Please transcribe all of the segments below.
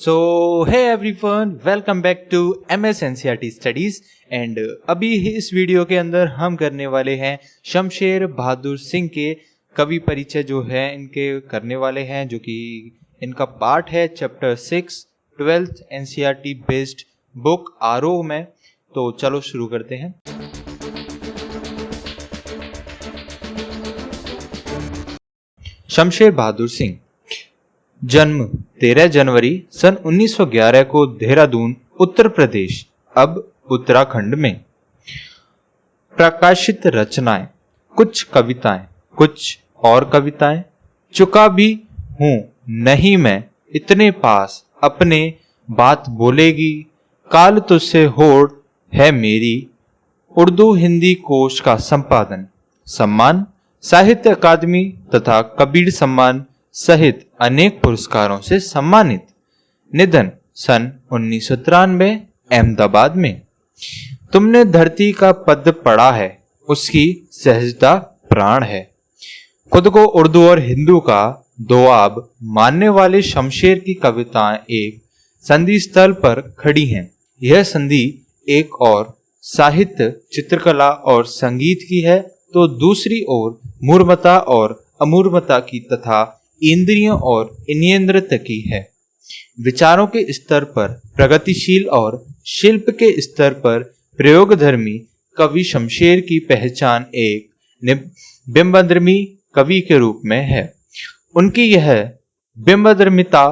So hey everyone, welcome back to MS NCERT studies. And अभी इस video के अंदर हम करने वाले हैं शमशेर बहादुर सिंह के कवि परिचय जो है इनके करने वाले हैं, जो कि इनका पार्ट है chapter 6 12th NCERT based book आरोह में। तो चलो शुरू करते हैं। शमशेर बहादुर सिंह, जन्म 13 जनवरी सन 1911 को देहरादून उत्तर प्रदेश अब उत्तराखंड में। प्रकाशित रचनाएं, कुछ कविताएं, कुछ और कविताएं। चुका भी हूं नहीं मैं इतने पास, अपने बात बोलेगी काल तुझसे होड़ है मेरी। उर्दू हिंदी कोश का संपादन। सम्मान साहित्य अकादमी तथा कबीर सम्मान सहित अनेक पुरस्कारों से सम्मानित। निधन सन 1993 अहमदाबाद में। तुमने धरती का पद पढ़ा है, उसकी सहजता प्राण है। खुद को उर्दू और हिंदू का दोआब मानने वाले शमशेर की कविताएं एक संधि स्थल पर खड़ी हैं। यह संधि एक और साहित्य, चित्रकला और संगीत की है, तो दूसरी ओर मूर्मता और अमूर्मता की तथा इंद्रियों और इनेन्द्रिय की है। विचारों के स्तर पर प्रगतिशील और शिल्प के स्तर पर प्रयोगधर्मी कवि शमशेर की पहचान एक बिंबधर्मी कवि के रूप में है। उनकी यह बिंबधर्मिता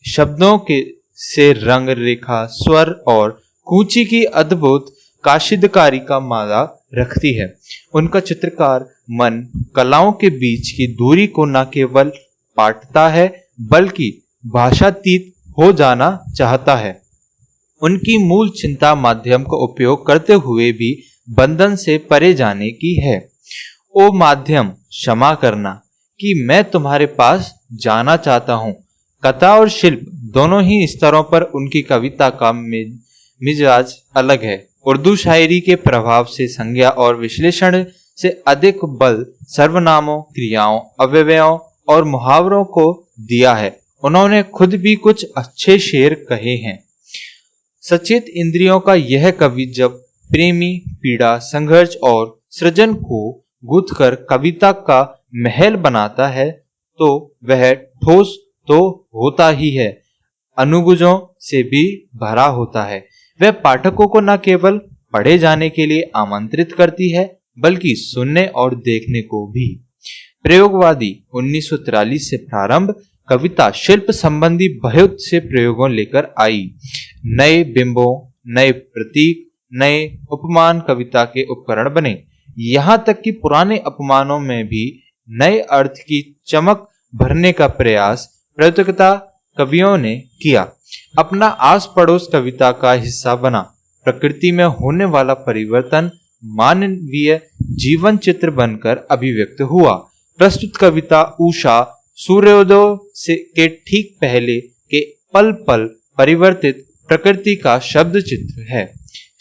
शब्दों के से रंग, रेखा, स्वर और कूची की अद्भुत काशिदकारी का माला रखती है। उनका चित्रकार मन कलाओं के बीच की दूरी को न केवल पाटता है बल्कि भाषातीत हो जाना चाहता है। उनकी मूल चिंता माध्यम का उपयोग करते हुए भी बंधन से परे जाने की है। ओ माध्यम, क्षमा करना कि मैं तुम्हारे पास जाना चाहता हूँ। कथा और शिल्प दोनों ही स्तरों पर उनकी कविता का मिजाज अलग है। उर्दू शायरी के प्रभाव से संज्ञा और विश्लेषण से अधिक बल सर्वनामों, क्रियाओं, अव्ययों और मुहावरों को दिया है। उन्होंने खुद भी कुछ अच्छे शेर कहे हैं। सचेत इंद्रियों का यह कवि जब प्रेमी, पीड़ा, संघर्ष और सृजन को गूंथकर कविता का महल बनाता है तो वह ठोस तो होता ही है, अनुगुजों से भी भरा होता है। वह पाठकों को न केवल पढ़े जाने के लिए आमंत्रित करती है बल्कि सुनने और देखने को भी। प्रयोगवादी 1943 से प्रारंभ कविता शिल्प संबंधी बहुत से प्रयोगों लेकर आई। नए बिंबों, नए प्रतीक, नए उपमान कविता के उपकरण बने। यहाँ तक कि पुराने अपमानों में भी नए अर्थ की चमक भरने का प्रयास प्रयोक्ता कवियों ने किया। अपना आस पड़ोस कविता का हिस्सा बना। प्रकृति में होने वाला परिवर्तन मानवीय जीवन चित्र बनकर अभिव्यक्त हुआ। प्रस्तुत कविता उषा सूर्योदय से के ठीक पहले के पल पल परिवर्तित प्रकृति का शब्द चित्र है।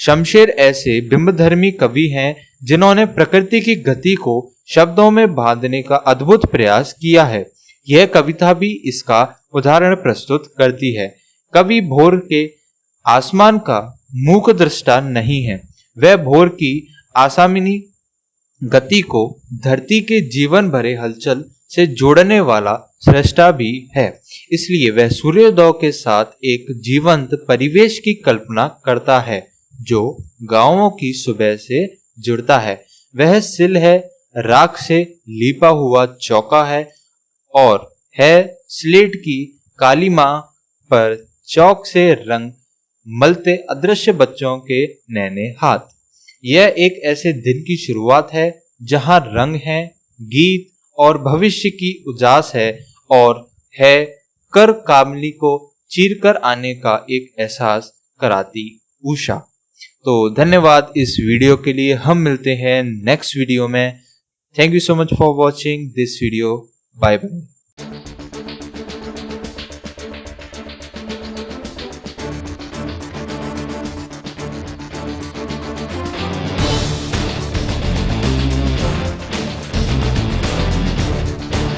शमशेर ऐसे बिंबधर्मी कवि हैं जिन्होंने प्रकृति की गति को शब्दों में बांधने का अद्भुत प्रयास किया है। यह कविता भी इसका उदाहरण प्रस्तुत करती है। कवि भोर के आसमान का मूक दृष्टा नहीं है, वह भोर की आसामिनी गति को धरती के जीवन भरे हलचल से जोड़ने वाला सृष्टा भी है। इसलिए वह सूर्योदय के साथ एक जीवंत परिवेश की कल्पना करता है जो गांवों की सुबह से जुड़ता है। वह सिल है, राख से लीपा हुआ चौका है और है स्लेट की काली मां पर चौक से रंग मलते अदृश्य बच्चों के नैने हाथ। यह एक ऐसे दिन की शुरुआत है जहां रंग है, गीत और भविष्य की उजास है और है कर कामली को चीरकर आने का एक एहसास कराती उषा। तो धन्यवाद इस वीडियो के लिए। हम मिलते हैं नेक्स्ट वीडियो में। Thank you so much for watching this video. Bye bye.